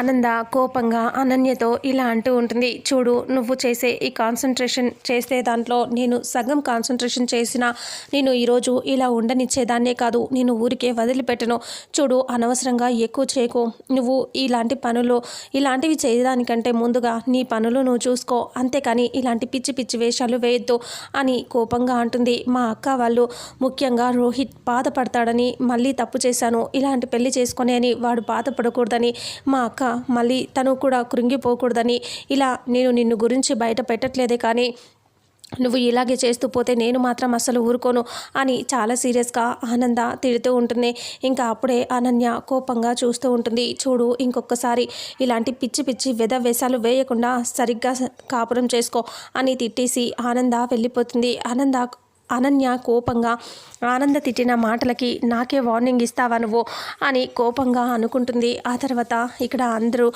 ఆనంద కోపంగా అనన్యతో ఇలా అంటూ ఉంటుంది. చూడు, నువ్వు చేసే ఈ కాన్సన్ట్రేషన్ చేసే దాంట్లో నేను సగం కాన్సన్ట్రేషన్ చేసినా నేను ఈరోజు ఇలా ఉండనిచ్చేదాన్నే కాదు, నేను ఊరికే వదిలిపెట్టను. చూడు, అనవసరంగా ఎక్కువ చేయకు. నువ్వు ఇలాంటి పనులు ఇలాంటివి చేయడానికంటే ముందుగా నీ పనులు నువ్వు చూసుకో, అంతేకాని ఇలాంటి పిచ్చి పిచ్చి వేషాలు వేయొద్దు అని కోపంగా అంటుంది. మా అక్క వాళ్ళు, ముఖ్యంగా రోహిత్ బాధపడతాడని, మళ్ళీ తప్పు చేశాను, ఇలాంటి పెళ్లి చేసుకొని అని వాడు బాధపడకూడదని, మా అక్క మళ్ళీ తను కూడా కృంగిపోకూడదని ఇలా నేను నిన్ను గురించి బయట పెట్టట్లేదే, కానీ నువ్వు ఇలాగే చేస్తూ పోతే నేను మాత్రం అస్సలు ఊరుకోను అని చాలా సీరియస్గా ఆనంద తిడుతూ ఉంటుంది. ఇంకా అప్పుడే అనన్య కోపంగా చూస్తూ ఉంటుంది. చూడు, ఇంకొకసారి ఇలాంటి పిచ్చి పిచ్చి వేషాలు వేయకుండా సరిగ్గా కాపురం చేసుకో అని తిట్టేసి ఆనంద వెళ్ళిపోతుంది. అనన్య కోపంగా, ఆనంద తిట్టిన మాటలకి నాకే వార్నింగ్ ఇస్తావా నువ్వు అని కోపంగా అనుకుంటుంది. ఆ తర్వాత ఇక్కడ అందరూ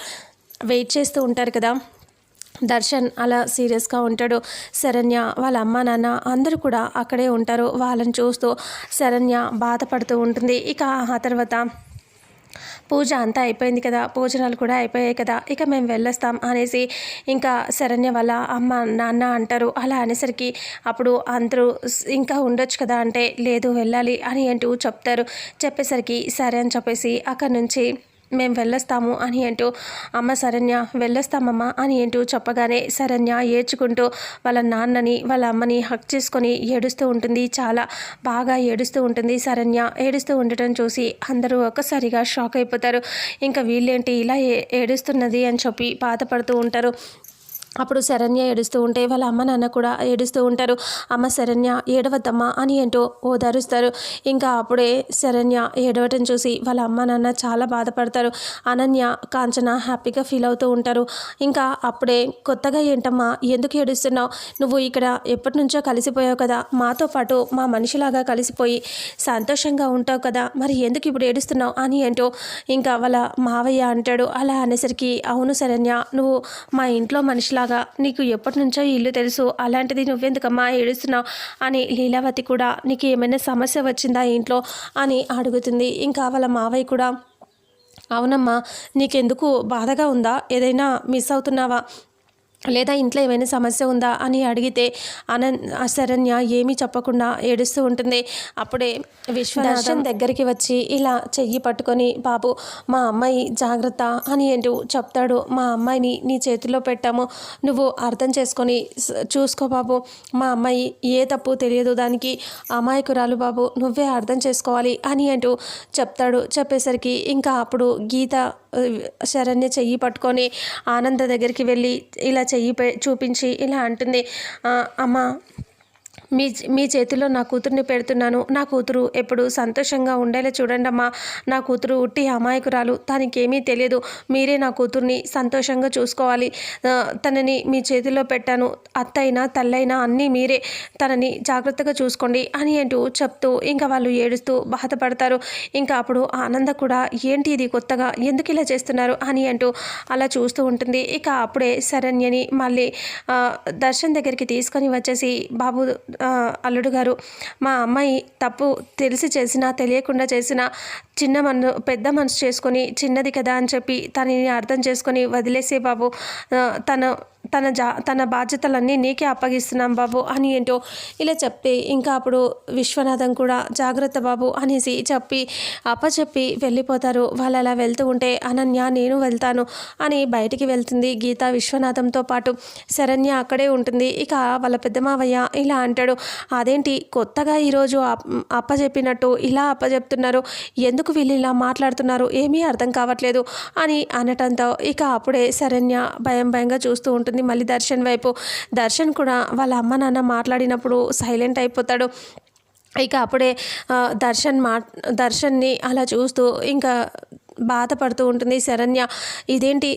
వెయిట్ చేస్తూ ఉంటారు కదా. దర్శన్ అలా సీరియస్గా ఉంటాడు. శరణ్య వాళ్ళ అమ్మ నాన్న అందరూ కూడా అక్కడే ఉంటారు. వాళ్ళని చూస్తూ శరణ్య బాధపడుతూ ఉంటుంది. ఇక ఆ తర్వాత పూజ అంతా అయిపోయింది కదా, భోజనాలు కూడా అయిపోయాయి కదా, ఇక మేము వెళ్ళొస్తాం అనేసి ఇంకా శరణ్య వాళ్ళ అమ్మ నాన్న అంటారు. అలా అనేసరికి అప్పుడు అందరూ ఇంకా ఉండొచ్చు కదా అంటే, లేదు వెళ్ళాలి అని అంటూ చెప్తారు. చెప్పేసరికి సరే అని చెప్పేసి అక్కడి నుంచి మేము వెళ్ళొస్తాము అని అంటూ, అమ్మ శరణ్య వెళ్ళొస్తామమ్మ అని అంటూ చెప్పగానే శరణ్య ఏడ్చుకుంటూ వాళ్ళ నాన్నని వాళ్ళ అమ్మని హక్ చేసుకొని ఏడుస్తూ ఉంటుంది. చాలా బాగా ఏడుస్తూ ఉంటుంది. శరణ్య ఏడుస్తూ ఉండటం చూసి అందరూ ఒక్కసారిగా షాక్ అయిపోతారు. ఇంకా వీళ్ళేంటి ఇలా ఏడుస్తున్నది అని చెప్పి బాధపడుతూ ఉంటారు. అప్పుడు శరణ్య ఏడుస్తూ ఉంటే వాళ్ళ అమ్మ నాన్న కూడా ఏడుస్తూ ఉంటారు. అమ్మ శరణ్య ఏడవద్దమ్మా అని ఏంటో ఓదారుస్తారు. ఇంకా అప్పుడే శరణ్య ఏడవటం చూసి వాళ్ళ అమ్మ నాన్న చాలా బాధపడతారు. అనన్య, కాంచన హ్యాపీగా ఫీల్ అవుతూ ఉంటారు. ఇంకా అప్పుడే కొత్తగా ఏంటమ్మా ఎందుకు ఏడుస్తున్నావు, నువ్వు ఇక్కడ ఎప్పటి నుంచో కలిసిపోయావు కదా, మాతో పాటు మా మనిషిలాగా కలిసిపోయి సంతోషంగా ఉంటావు కదా, మరి ఎందుకు ఇప్పుడు ఏడుస్తున్నావు అని ఏంటో ఇంకా వాళ్ళ మావయ్య అంటాడు. అలా అనేసరికి అవును శరణ్య, నువ్వు మా ఇంట్లో మనిషిలాగా, నీకు ఎప్పటి నుంచో ఇల్లు తెలుసు, అలాంటిది నువ్వెందుకమ్మా ఏడుస్తున్నావు అని లీలావతి కూడా నీకు ఏమైనా సమస్య వచ్చిందా ఇంట్లో అని అడుగుతుంది. ఇంకా వాళ్ళ మావయ్య కూడా అవునమ్మా, నీకెందుకు బాధగా ఉందా, ఏదైనా మిస్ అవుతున్నావా, లేదా ఇంట్లో ఏమైనా సమస్య ఉందా అని అడిగితే శరణ్య ఏమీ చెప్పకుండా ఏడుస్తూ ఉంటుంది. అప్పుడే విశ్వనాథన్ దగ్గరికి వచ్చి ఇలా చెయ్యి పట్టుకొని, బాబు మా అమ్మాయి జాగ్రత్త అని ఏంటో చెప్తాడు. మా అమ్మాయిని నీ చేతిలో పెట్టాము, నువ్వు అర్థం చేసుకొని చూసుకో బాబు, మా అమ్మాయి ఏ తప్పు తెలియదు, దానికి అమాయకురాలు బాబు, నువ్వే అర్థం చేసుకోవాలి అని అంటూ చెప్తాడు. చెప్పేసరికి ఇంకా అప్పుడు గీత శరణ్య చెయ్యి పట్టుకొని ఆనంద దగ్గరికి వెళ్ళి ఇలా చెయ్యి చూపించి ఇలా అంటుంది, అమ్మ మీ చేతిలో నా కూతుర్ని పెడుతున్నాను, నా కూతురు ఎప్పుడు సంతోషంగా ఉండేలా చూడండమ్మా, నా కూతురు ఉట్టి అమాయకురాలు, తనకేమీ తెలియదు, మీరే నా కూతుర్ని సంతోషంగా చూసుకోవాలి, తనని మీ చేతిలో పెట్టాను, అత్తైనా తల్లైనా అన్నీ మీరే, తనని జాగ్రత్తగా చూసుకోండి అని అంటూ చెప్తూ ఇంకా వాళ్ళు ఏడుస్తూ బాధపడతారు. ఇంకా అప్పుడు ఆనంద కూడా ఏంటి ఇది కొత్తగా, ఎందుకు ఇలా చేస్తున్నారు అని అంటూ అలా చూస్తూ ఉంటుంది. ఇక అప్పుడే శరణ్యని మళ్ళీ దర్శన్ దగ్గరికి తీసుకొని వచ్చేసి, బాబు అల్లుడు గారు, మా అమ్మాయి తప్పు తెలిసి చేసినా తెలియకుండా చేసినా పెద్ద మనసు చేసుకొని చిన్నది కదా అని చెప్పి తనని అర్థం చేసుకొని వదిలేసే బాబు, తన బాధ్యతలన్నీ నీకే అప్పగిస్తున్నాం బాబు అని ఏంటో ఇలా చెప్తే ఇంకా అప్పుడు విశ్వనాథం కూడా జాగ్రత్త బాబు అనేసి అప్పచెప్పి వెళ్ళిపోతారు. వాళ్ళు అలా వెళ్తూ ఉంటే అనన్య నేను వెళ్తాను అని బయటికి వెళ్తుంది. గీత విశ్వనాథంతో పాటు శరణ్య అక్కడే ఉంటుంది. ఇక వాళ్ళ పెద్ద మావయ్య ఇలా అంటాడు, అదేంటి కొత్తగా ఈరోజు అప్పచెప్పినట్టు ఇలా అప్పచెప్తున్నారు, ఎందుకు వీళ్ళు ఇలా మాట్లాడుతున్నారు, ఏమీ అర్థం కావట్లేదు అని అనటంతో ఇక అప్పుడే శరణ్య భయంగా చూస్తూ ఉంటుంది. మళ్ళీ దర్శన్ కూడా వాళ్ళ అమ్మ నాన్న మాట్లాడినప్పుడు సైలెంట్ అయిపోతాడు. ఇక అప్పుడే దర్శన్ని అలా చూస్తూ ఇంకా బాధపడుతూ ఉంటుంది శరణ్య. ఇదేంటి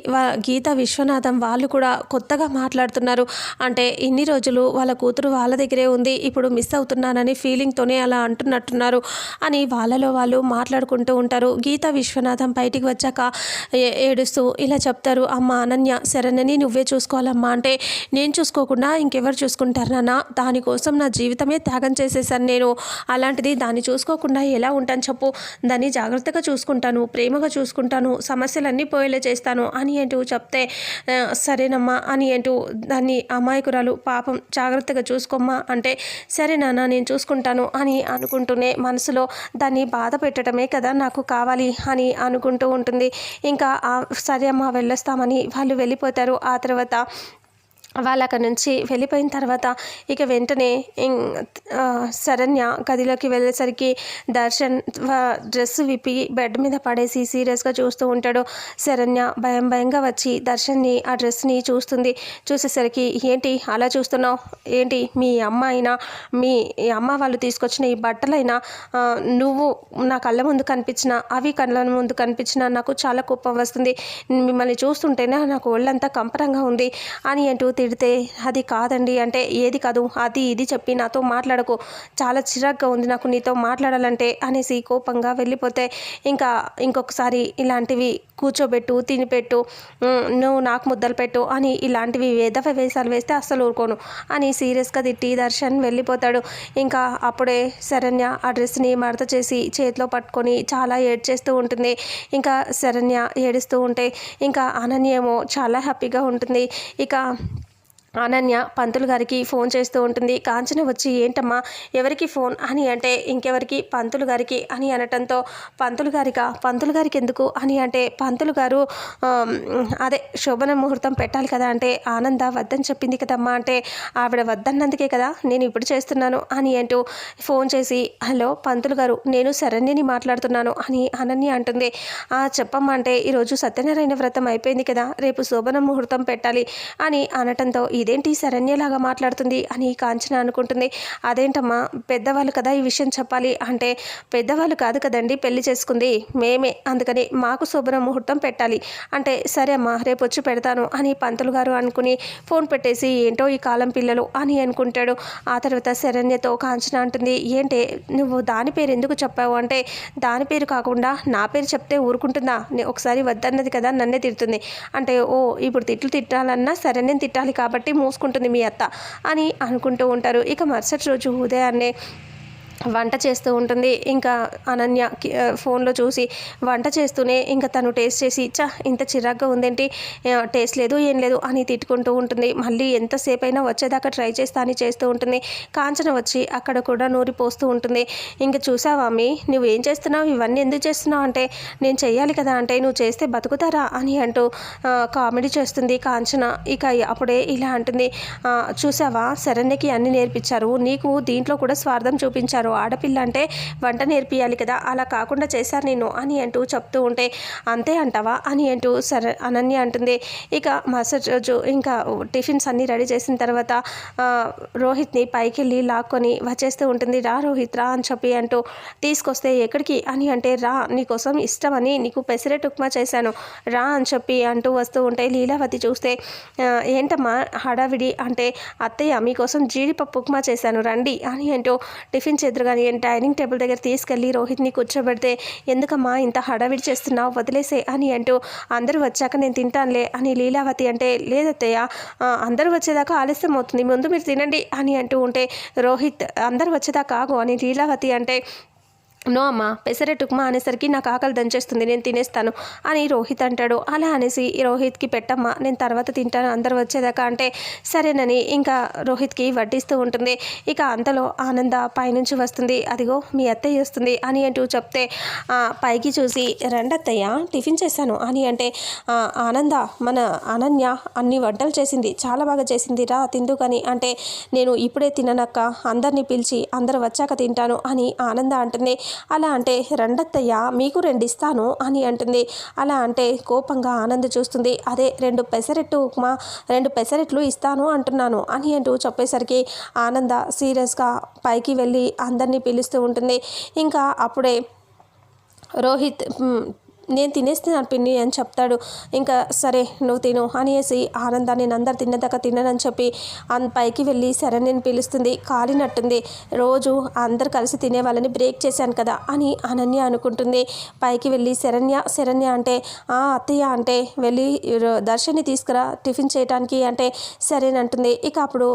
గీత విశ్వనాథం వాళ్ళు కూడా కొత్తగా మాట్లాడుతున్నారు, అంటే ఇన్ని రోజులు వాళ్ళ కూతురు వాళ్ళ దగ్గరే ఉంది, ఇప్పుడు మిస్ అవుతున్నానని ఫీలింగ్తోనే అలా అంటున్నట్టున్నారు అని వాళ్ళలో వాళ్ళు మాట్లాడుకుంటూ ఉంటారు. గీత విశ్వనాథం బయటికి వచ్చాక ఏడుస్తూ ఇలా చెప్తారు, అమ్మ అనన్య, శరణ్యని నువ్వే చూసుకోవాలమ్మా, అంటే నేను చూసుకోకుండా ఇంకెవరు చూసుకుంటారు నాన్న, దానికోసం నా జీవితమే త్యాగం చేసేసాను నేను, అలాంటిది దాన్ని చూసుకోకుండా ఎలా ఉంటాను చెప్పు, దాన్ని జాగ్రత్తగా చూసుకుంటాను, ప్రేమగా చూసుకుంటాను, సమస్యలన్నీ పోయేలా చేస్తాను అని అంటూ చెప్తే సరేనమ్మా అని అంటూ దాన్ని అమాయకురాలు పాపం జాగ్రత్తగా చూసుకోమ్మా అంటే సరే నాన్న నేను చూసుకుంటాను అని అనుకుంటూనే మనసులో దాన్ని బాధ పెట్టడమే కదా నాకు కావాలి అని అనుకుంటూ ఉంటుంది. ఇంకా సరే అమ్మ వెళ్ళొస్తామని వాళ్ళు వెళ్ళిపోతారు. ఆ తర్వాత వాళ్ళు అక్కడి నుంచి వెళ్ళిపోయిన తర్వాత ఇక వెంటనే శరణ్య గదిలోకి వెళ్ళేసరికి దర్శన్ డ్రెస్ విప్పి బెడ్ మీద పడేసి సీరియస్గా చూస్తూ ఉంటాడు. శరణ్య భయంగా వచ్చి దర్శన్ని ఆ డ్రెస్ని చూస్తుంది. చూసేసరికి ఏంటి అలా చూస్తున్నావు, ఏంటి మీ అమ్మ అయినా మీ అమ్మ వాళ్ళు తీసుకొచ్చిన ఈ బట్టలైనా నువ్వు నా కళ్ళ ముందు కనిపించిన అవి కళ్ళ ముందు కనిపించిన నాకు చాలా కోపం వస్తుంది, మిమ్మల్ని చూస్తుంటేనే నాకు ఒళ్ళంతా కంపరంగా ఉంది అని అంటూ తిడితే అది కాదండి అంటే ఏది కాదు అది ఇది చెప్పి నాతో మాట్లాడకు, చాలా చిరాగ్గా ఉంది నాకు నీతో మాట్లాడాలంటే అనేసి కోపంగా వెళ్ళిపోతే ఇంకా ఇంకొకసారి ఇలాంటివి కూర్చోబెట్టు తినిపెట్టు నువ్వు నాకు ముద్దలు పెట్టు అని ఇలాంటివి వేసాలు వేస్తే అస్సలు ఊరుకోను అని సీరియస్గా తిట్టి దర్శన్ వెళ్ళిపోతాడు. ఇంకా అప్పుడే శరణ్య ఆ డ్రెస్ని మడత చేసి చేతిలో పట్టుకొని చాలా ఏడ్చేస్తూ ఉంటుంది. ఇంకా శరణ్య ఏడుస్తూ ఉంటే ఇంకా అనన్య ఏమో చాలా హ్యాపీగా ఉంటుంది. ఇక అనన్య పంతులు గారికి ఫోన్ చేస్తూ ఉంటుంది. కాంచన వచ్చి ఏంటమ్మా ఎవరికి ఫోన్ అని అంటే ఇంకెవరికి పంతులు గారికి అని అనటంతో పంతులు గారికి ఎందుకు అని అంటే పంతులు గారు అదే శోభన ముహూర్తం పెట్టాలి కదా అంటే ఆనంద వద్దని చెప్పింది కదమ్మా అంటే ఆవిడ వద్దన్నందుకే కదా నేను ఇప్పుడు చేస్తున్నాను అని అంటూ ఫోన్ చేసి హలో పంతులు గారు నేను శరణ్యని మాట్లాడుతున్నాను అని అనన్య అంటుంది. చెప్పమ్మా అంటే ఈరోజు సత్యనారాయణ వ్రతం అయిపోయింది కదా రేపు శోభన ముహూర్తం పెట్టాలి అని అనటంతో ఇదేంటి శరణ్యలాగా మాట్లాడుతుంది అని కాంచన అనుకుంటుంది. అదేంటమ్మా పెద్దవాళ్ళు కదా ఈ విషయం చెప్పాలి అంటే పెద్దవాళ్ళు కాదు కదండి పెళ్లి చేసుకుంది మేమే, అందుకని మాకు శుభ్ర ముహూర్తం పెట్టాలి అంటే సరే అమ్మా రేపు వచ్చి పెడతాను అని పంతులు గారు అనుకుని ఫోన్ పెట్టేసి ఏంటో ఈ కాలం పిల్లలు అని అనుకుంటాడు. ఆ తర్వాత శరణ్యతో కాంచన అంటుంది ఏంటే నువ్వు దాని పేరు ఎందుకు చెప్పావు అంటే దాని పేరు కాకుండా నా పేరు చెప్తే ఊరుకుంటుందా, ఒకసారి వద్దన్నది కదా నన్నే తిడుతుంది అంటే ఓ ఇప్పుడు తిట్టాలన్నా శరణ్యం తిట్టాలి కాబట్టి మూసుకుంటుంది మీ అత్త అని అనుకుంటూ ఉంటారు. ఇక మరుసటి రోజు ఉదయాన్నే వంట చేస్తూ ఉంటుంది. ఇంకా అనన్య ఫోన్లో చూసి వంట చేస్తూనే ఇంకా తను టేస్ట్ చేసి ఇంత చిరాగ్గా ఉందేంటి టేస్ట్ లేదు ఏం లేదు అని తిట్టుకుంటూ ఉంటుంది. మళ్ళీ ఎంతసేపు అయినా వచ్చేదాకా ట్రై చేస్తా అని చేస్తూ ఉంటుంది. కాంచన వచ్చి అక్కడ కూడా నూరి పోస్తూ ఉంటుంది. ఇంకా చూసావా అమ్మి నువ్వు ఏం చేస్తున్నావు, ఇవన్నీ ఎందుకు చేస్తున్నావు అంటే నేను చెయ్యాలి కదా అంటే నువ్వు చేస్తే బతుకుతారా అని అంటూ కామెడీ చేస్తుంది కాంచన. ఇక అప్పుడే ఇలా అంటుంది చూసావా శరణ్యకి అన్ని నేర్పించారు, నీకు దీంట్లో కూడా స్వార్థం చూపించారు, ఆడపిల్ల అంటే వంట నేర్పియాలి కదా అలా కాకుండా చేశారు నేను అని అంటూ చెప్తూ ఉంటే అంతే అంటావా అని అంటూ సరే అనన్య అంటుంది. ఇక మరుసటి రోజు ఇంకా టిఫిన్స్ అన్నీ రెడీ చేసిన తర్వాత రోహిత్ని పైకి వెళ్ళి లాక్కొని వచ్చేస్తూ ఉంటుంది. రా రోహిత్ రా అని చెప్పి అంటూ తీసుకొస్తే ఎక్కడికి అని అంటే రా నీకోసం ఇష్టమని నీకు పెసరెట్ ఉప్మా చేశాను రా అని చెప్పి అంటూ వస్తూ ఉంటే లీలావతి చూస్తే ఏంటమ్మా హడావిడి అంటే అత్తయ్య మీకోసం జీడిపప్పు ఉప్మా చేశాను రండి అని అంటూ టిఫిన్ చెదురుగాని డైనింగ్ టేబుల్ దగ్గర తీసుకెళ్ళి రోహిత్ని కూర్చోబెడితే ఎందుకమ్మా ఇంత హడావిడి చేస్తున్నావు వదిలేసే అని అంటూ అందరూ వచ్చాక నేను తింటానులే అని లీలావతి అంటే లేదత్తయ్య అందరూ వచ్చేదాకా ఆలస్యం అవుతుంది ముందు మీరు తినండి అని అంటూ ఉంటే రోహిత్ అందరూ వచ్చేదాకా ఆగు అని లీలావతి అంటే నో అమ్మా పెసరెట్ ఉప్మా అనేసరికి నాకు ఆకలి దంచేస్తుంది నేను తినేస్తాను అని రోహిత్ అంటాడు. అలా అనేసి రోహిత్కి పెట్టమ్మా నేను తర్వాత తింటాను అందరు వచ్చేదాకా అంటే సరేనని ఇంకా రోహిత్కి వడ్డిస్తూ ఉంటుంది. ఇక అంతలో ఆనంద పైనుంచి వస్తుంది. అదిగో మీ అత్తయ్య వస్తుంది అని అంటూ చెప్తే పైకి చూసి రండత్తయ్య టిఫిన్ చేశాను అని అంటే ఆనంద మన అనన్య అన్ని వంటలు చేసింది చాలా బాగా చేసింది రా తిందు కానీ అంటే నేను ఇప్పుడే తిననక్క అందరినీ పిలిచి అందరు వచ్చాక తింటాను అని ఆనంద అంటుంది. అలా అంటే రండత్తయ్య మీకు 2 ఇస్తాను అని అంటుంది. అలా అంటే కోపంగా ఆనంద్ చూస్తుంది. అదే 2 పెసరెట్టు ఉప్మా 2 పెసరెట్లు ఇస్తాను అంటున్నాను అని అంటూ చెప్పేసరికి ఆనంద సీరియస్గా పైకి వెళ్ళి అందరినీ పిలుస్తూ ఉంటుంది. ఇంకా అప్పుడే రోహిత్ నేను తినేస్తున్నాను పిన్ని అని చెప్తాడు. ఇంకా సరే నువ్వు తిను అనేసి ఆనంద నేను అందరు తిన్నదాకా తిన్నానని చెప్పి పైకి వెళ్ళి శరణ్యని పిలుస్తుంది. కాలినట్టుంది రోజు అందరు కలిసి తినేవాళ్ళని బ్రేక్ చేశాను కదా అని అనన్య అనుకుంటుంది. పైకి వెళ్ళి శరణ్య అంటే అత్తయ్య అంటే వెళ్ళి దర్శన్ని తీసుకురా టిఫిన్ చేయడానికి అంటే సరేనంటుంది. ఇక అప్పుడు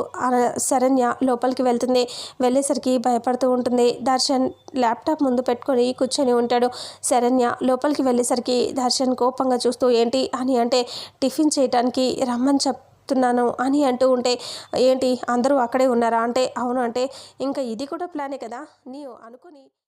శరణ్య లోపలికి వెళ్తుంది. వెళ్ళేసరికి భయపడుతూ ఉంటుంది. దర్శన్ ల్యాప్టాప్ ముందు పెట్టుకొని కూర్చొని ఉంటాడు. శరణ్య లోపలికి వెళ్ళి వెళ్ళేసరికి దర్శన్ కోపంగా చూస్తూ ఏంటి అని అంటే టిఫిన్ చేయటానికి రమ్మని చెప్తున్నాను అని అంటూ ఉంటే ఏంటి అందరూ అక్కడే ఉన్నారా అంటే అవును అంటే ఇంకా ఇది కూడా ప్లానే కదా నీవు అనుకుని